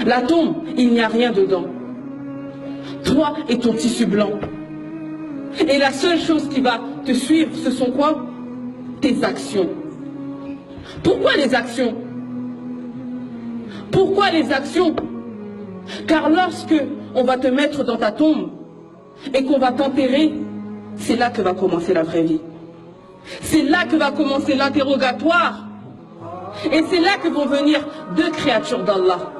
La tombe, il n'y a rien dedans. Toi et ton tissu blanc. Et la seule chose qui va te suivre, ce sont quoi? Tes actions. Pourquoi les actions? Pourquoi les actions? Car lorsque on va te mettre dans ta tombe et qu'on va t'enterrer, c'est là que va commencer la vraie vie. C'est là que va commencer l'interrogatoire. Et c'est là que vont venir deux créatures d'Allah,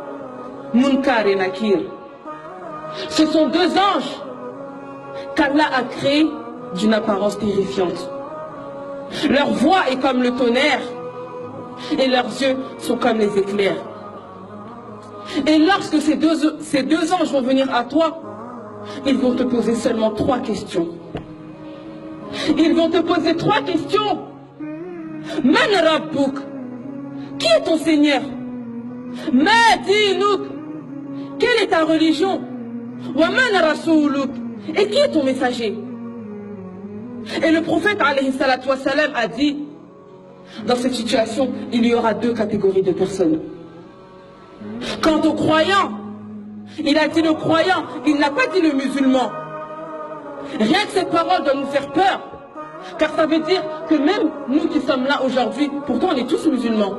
Munkar et Nakir. Ce sont deux anges qu'Allah a créés d'une apparence terrifiante. Leur voix est comme le tonnerre et leurs yeux sont comme les éclairs. Et lorsque ces deux anges vont venir à toi, ils vont te poser seulement 3 questions. Ils vont te poser 3 questions. Man Rabbuk? Qui est ton Seigneur? Ma dinuk? Quelle est ta religion? Wa man rasouluk? Et qui est ton messager? Et le prophète alayhi salatu wassalam a dit, dans cette situation, il y aura 2 catégories de personnes. Quant au croyant, il a dit le croyant, il n'a pas dit le musulman. Rien que cette parole doit nous faire peur, car ça veut dire que même nous qui sommes là aujourd'hui, pourtant on est tous musulmans,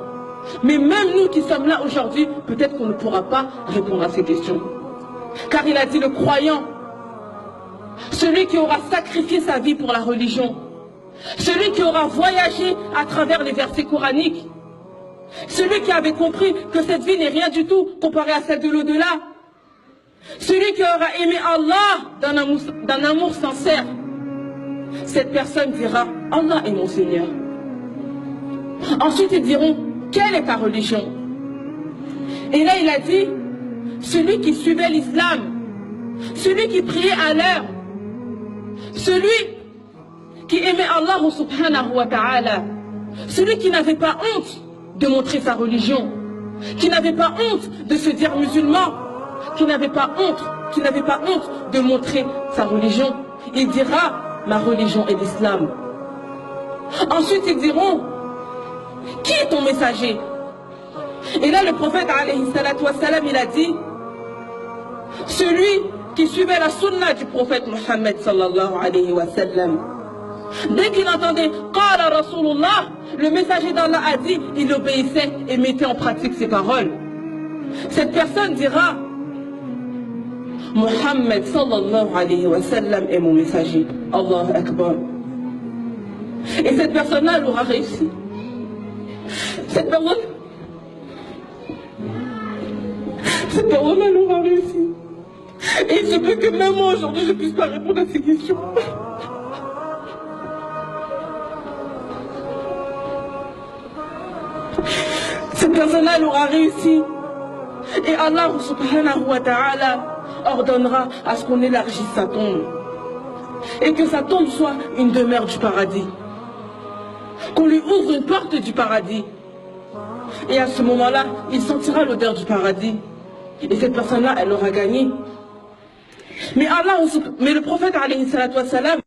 mais même nous qui sommes là aujourd'hui, peut-être qu'on ne pourra pas répondre à ces questions. Car il a dit le croyant, celui qui aura sacrifié sa vie pour la religion, celui qui aura voyagé à travers les versets coraniques, celui qui avait compris que cette vie n'est rien du tout comparée à celle de l'au-delà, celui qui aura aimé Allah d'un amour sincère, cette personne dira « Allah est mon Seigneur ». Ensuite ils diront « Quelle est ta religion ?» Et là il a dit « Celui qui suivait l'islam, celui qui priait à l'heure, celui qui aimait Allah subhanahu wa ta'ala, celui qui n'avait pas honte de montrer sa religion, qui n'avait pas honte de se dire musulman, qui n'avait pas honte de montrer sa religion, il dira ma religion est l'islam. Ensuite ils diront qui est ton messager? Et là le prophète alayhi salatu wassalam, il a dit celui qui suivait la sunna du prophète Mohammed sallallahu alayhi wa sallam. Dès qu'il entendait Qala Rasulullah, le messager d'Allah a dit, il obéissait et mettait en pratique ses paroles. Cette personne dira Mohammed sallallahu alayhi wa sallam est mon messager. Allahu Akbar. Et cette personne-là, elle aura réussi. Cette personne-là, elle aura réussi. Et il se peut que même moi aujourd'hui je ne puisse pas répondre à ces questions. Cette personne-là, elle aura réussi. Et Allah subhanahu wa ta'ala ordonnera à ce qu'on élargisse sa tombe. Et que sa tombe soit une demeure du paradis. Qu'on lui ouvre une porte du paradis. Et à ce moment-là, il sentira l'odeur du paradis. Et cette personne-là, elle aura gagné. Mais le prophète alayhi salatu wassalam,